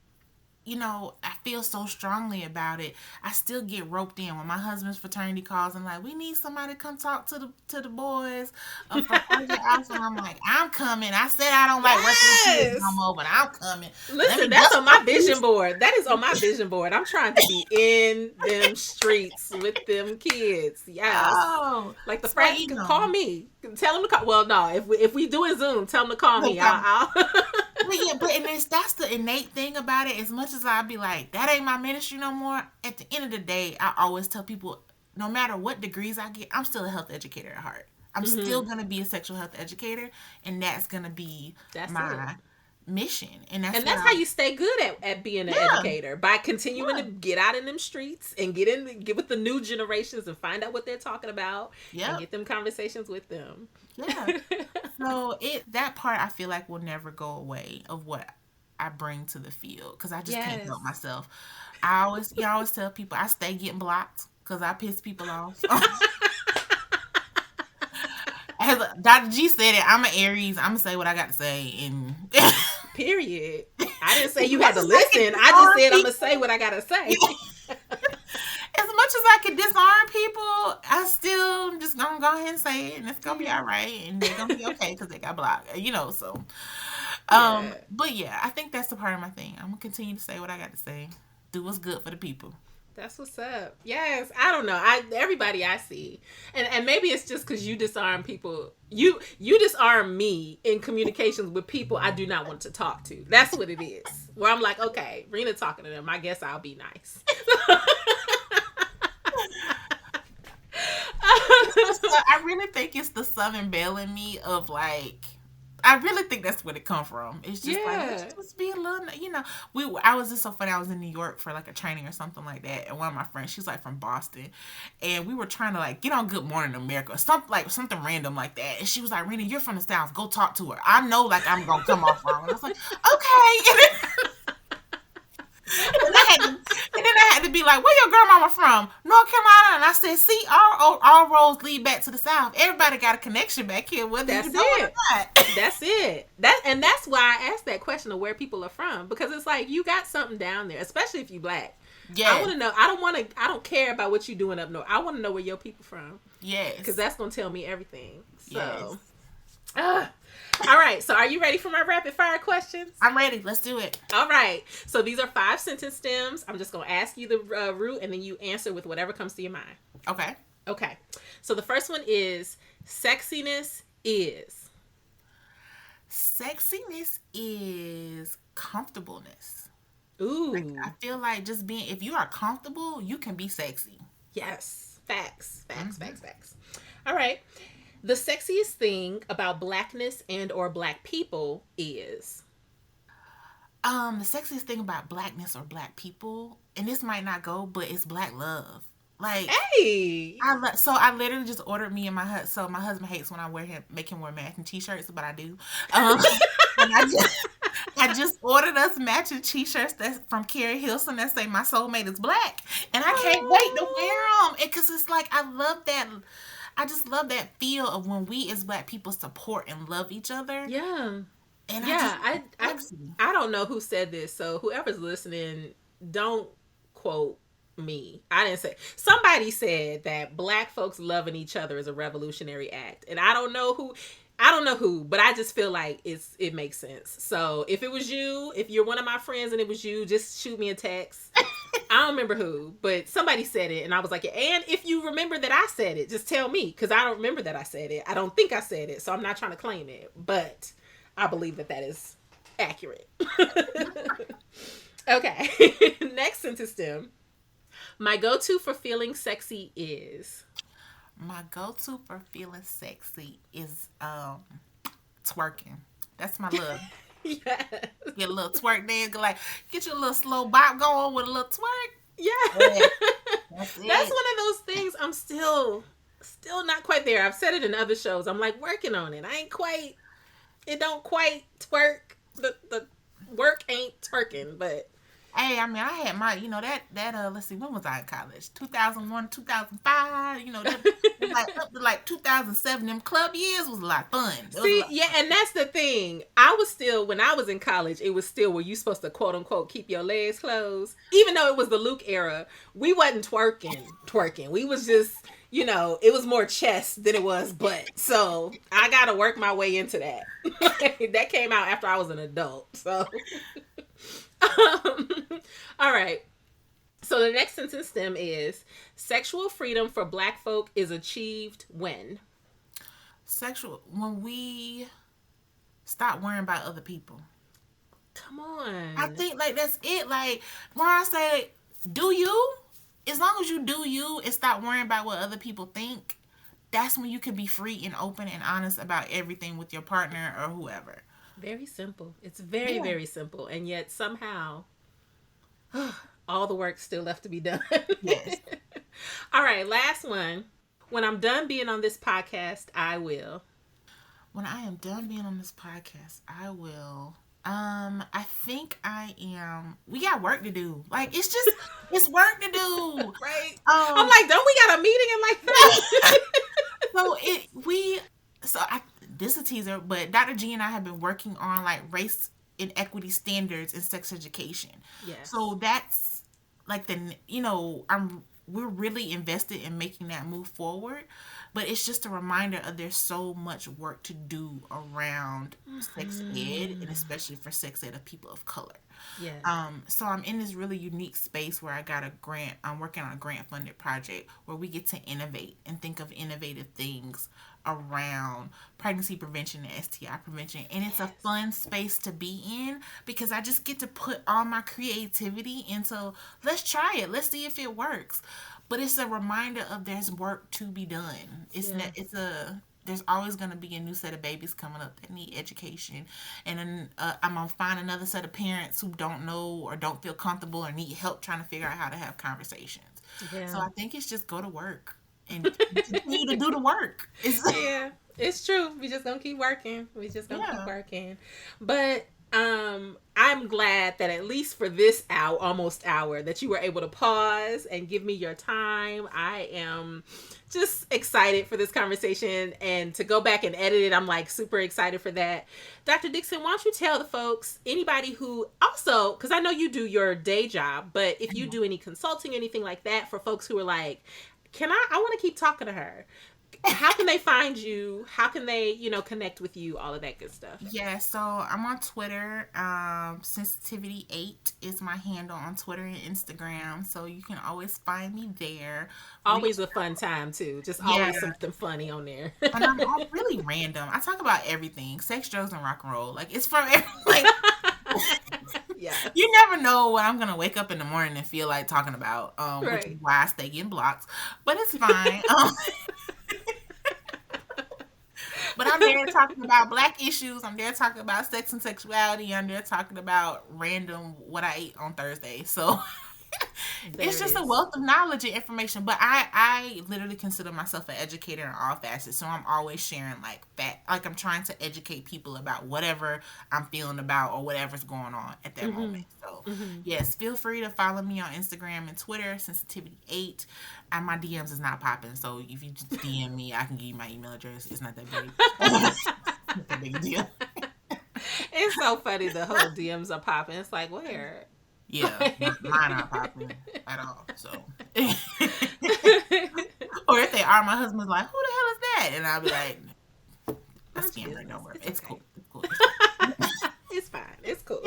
I feel so strongly about it. I still get roped in when my husband's fraternity calls and like, we need somebody to come talk to the boys from Urgent Alpha. And I'm like, I'm coming. I said I don't like working with kids no Yes. more, but I'm coming. Let Listen, me that's dust on my my vision feet. board. That is on my vision board. I'm trying to be in them streets with them kids. Yes. Oh, Like the so frat, call me. Tell them to call. Well, no, if we do a Zoom, tell them to call no me. problem. I'll But yeah, but and that's the innate thing about it. As much as I'd be like, that ain't my ministry no more. At the end of the day, I always tell people, no matter what degrees I get, I'm still a health educator at heart. I'm still hmm gonna be a sexual health educator, and that's gonna be That's it. my mission, and that's And what that's how you stay good at being an yeah, educator, by continuing yeah, to get out in them streets and get with the new generations and find out what they're talking about and yep, get them conversations with them. yeah. So that part I feel like will never go away of what I bring to the field because I just can't help Yes. myself. You always tell people I stay getting blocked because I piss people off. As Dr. G said it, I'm an Aries. I'm gonna say what I got to say, and Period. I didn't say as you much had to as I can listen. I just disarm said I'm gonna people, say what I gotta say. as much as I can disarm people, I still just gonna go ahead and say it, and it's gonna be all right, and they're gonna be okay because they got blocked, So, Yeah. but yeah, I think that's the part of my thing. I'm gonna continue to say what I got to say, do what's good for the people. That's what's up. Yes, I don't know. Everybody I see, and maybe it's just because you disarm people. You disarm me in communications with people I do not want to talk to. That's what it is. Where I'm like, okay, Rena talking to them. I guess I'll be nice. I really think it's the Southern Belle in me of like. I really think that's where it come from. It's just like let's Yeah. just be a little. I was just so funny. I was in New York for like a training or something like that, and one of my friends, she's like from Boston, and we were trying to like get on Good Morning America or something random like that. And she was like, "Rena, you're from the South. Go talk to her. I know like I'm gonna come off wrong." And I was like, "Okay." And then I had to be like, "Where your grandmama from? North Carolina?" And I said, "See, all roads lead back to the South. Everybody got a connection back here, whether That's you know it or it. not." That's it. That's why I asked that question of where people are from, because it's like you got something down there, especially if you black. I Yes, want to know. I don't care about what you doing up north. I want to know where your people from, because yes, that's gonna tell me everything. yes. So, uh, all right. So, are you ready for my rapid fire questions? I'm ready. Let's do it. All right. So these are 5 sentence stems. I'm just gonna ask you the root, and then you answer with whatever comes to your mind. Okay. Okay. So the first one is sexiness is. Sexiness is comfortableness. Like I Ooh. feel like just being if you are comfortable, you can be sexy. Yes. Facts. Facts. Hmm. Facts. Facts. All right. The sexiest thing about blackness and or black people is. The sexiest thing about blackness or black people, and this might not go, but it's black love. Like Hey. I literally just ordered me and my husband hates when I make him wear matching t-shirts, but I do. And I just ordered us matching t-shirts that's from Carrie Hilson that say my soulmate is black, and I can't wait to wear them because it's like I love that. I just love that feel of when we as black people support and love each other, Yeah. and I Yeah. just sexy. I don't know who said this, so whoever's listening, don't quote me. I didn't say. Somebody said that black folks loving each other is a revolutionary act, and I don't know who. I don't know who, but I just feel like it makes sense. So if it was you, if you're one of my friends and it was you, just shoot me a text. I don't remember who, but somebody said it, and I was like, and if you remember that I said it, just tell me, because I don't remember that I said it. I don't think I said it, so I'm not trying to claim it, but I believe that is accurate. Okay, next sentence stem. My go-to for feeling sexy is. My go-to for feeling sexy is twerking. That's my love. Yes. Get a little twerk dance, like get your little slow bop going with a little twerk. Yeah. Yeah, that's That's one it. of those things I'm still not quite there. I've said it in other shows. I'm like working on it. I ain't quite it don't quite twerk. The work ain't twerking, but Hey, I mean, I had my, let's see, when was I in college? 2001, 2005, like up to like 2007, them club years was a lot of fun. It was a see, lot of yeah, fun. and that's the thing. I was still when I was in college, it was still where you supposed to quote unquote keep your legs closed. Even though it was the Luke era, we wasn't twerking. We was just, it was more chest than it was butt. So I gotta work my way into that. That came out after I was an adult. So um, all right. So the next sentence stem is sexual freedom for black folk is achieved when. When we stop worrying about other people. Come I on. think like that's it. Like when I say, do you? As long as you do you and stop worrying about what other people think, that's when you can be free and open and honest about everything with your partner or whoever. Very simple. It's very, Yeah. very simple. And yet somehow all the work still left to be done. Yes. All right, last one. When I'm done being on this podcast, I will. When I am done being on this podcast, I will. I think I am. We got work to do. Like, it's work to do. Right. I'm like, don't we got a meeting in like that? This is a teaser, but Dr. G and I have been working on like race and equity standards in sex education. Yes. So that's like we're really invested in making that move forward, but it's just a reminder of there's so much work to do around sex ed, and especially for sex ed of people of color. Yeah. So I'm in this really unique space where I got a grant. I'm working on a grant funded project where we get to innovate and think of innovative things around pregnancy prevention and STI prevention. And it's a fun space to be in because I just get to put all my creativity into, let's try it. Let's see if it works. But it's a reminder of there's work to be done. There's always going to be a new set of babies coming up that need education. And then I'm going to find another set of parents who don't know or don't feel comfortable or need help trying to figure out how to have conversations. Yeah. So I think it's just go to work and continue to do the work. Yeah, it's true. We just going to keep working. Keep working. But I'm glad that at least for this almost hour, that you were able to pause and give me your time. I am just excited for this conversation, and to go back and edit it, I'm like super excited for that. Dr. Dixon, why don't you tell the folks, anybody who also, because I know you do your day job, but if you do any consulting, anything like that, for folks who are like, I want to keep talking to her. How can they find you? How can they, connect with you? All of that good stuff. Yeah, so I'm on Twitter. Sensitivity8 is my handle on Twitter and Instagram. So you can always find me there. Always a fun time, too. Just always something funny on there. And I'm really random. I talk about everything. Sex, drugs, and rock and roll. Like, it's from yeah. You never know what I'm going to wake up in the morning and feel like talking about, which is why I stay getting blocked. But it's fine. But I'm there talking about Black issues. I'm there talking about sex and sexuality. I'm there talking about random what I ate on Thursday. So it's just a wealth of knowledge and information. But I literally consider myself an educator in all facets. So I'm always sharing I'm trying to educate people about whatever I'm feeling about or whatever's going on at that moment. So yes, feel free to follow me on Instagram and Twitter, Sensitivity8. And my DMs is not popping. So if you just DM me, I can give you my email address. It's not that big. It's not that big a deal. It's so funny. The whole DMs are popping. It's like, where? Yeah, mine aren't popping at all. So, or if they are, my husband's like, "Who the hell is that?" And I'll be like, "That's Cameron. Don't worry. It's cool. It's cool. It's fine. It's cool."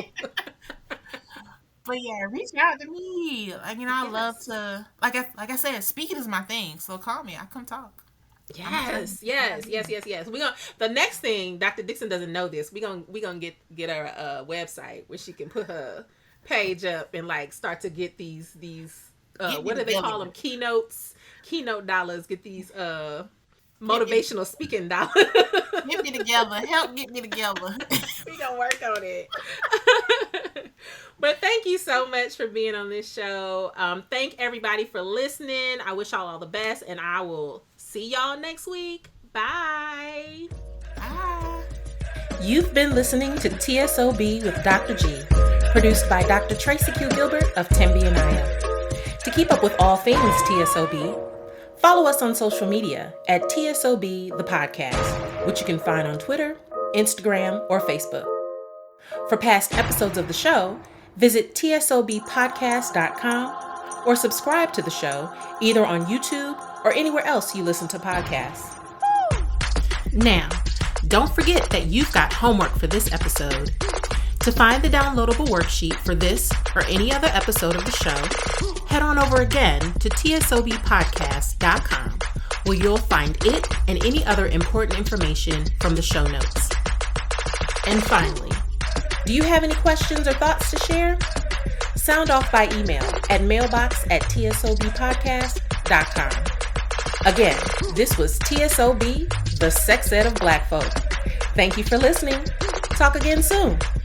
But yeah, reach out to me. I love to, like I said, speaking is my thing. So call me. I come talk. Yes. The next thing, Dr. Dixon doesn't know this. We gonna get her a website where she can put her page up and start to get these what do they call them? Keynote dollars. Get these motivational speaking dollars. Get me together. Help get me together. We gonna work on it. But thank you so much for being on this show. Thank everybody for listening. I wish y'all all the best, and I will see y'all next week. Bye. Bye. You've been listening to T.S.O.B. with Dr. G, produced by Dr. Tracy Q. Gilbert of Tempe, Iowa. To keep up with all things T.S.O.B., follow us on social media at T.S.O.B. the podcast, which you can find on Twitter, Instagram, or Facebook. For past episodes of the show, visit tsobpodcast.com or subscribe to the show either on YouTube or anywhere else you listen to podcasts. Now, don't forget that you've got homework for this episode. To find the downloadable worksheet for this or any other episode of the show, head on over again to tsobpodcast.com, where you'll find it and any other important information from the show notes. And finally, do you have any questions or thoughts to share? Sound off by email at mailbox@tsobpodcast.com. Again, this was T.S.O.B., the sex ed of Black folk. Thank you for listening. talk again soon.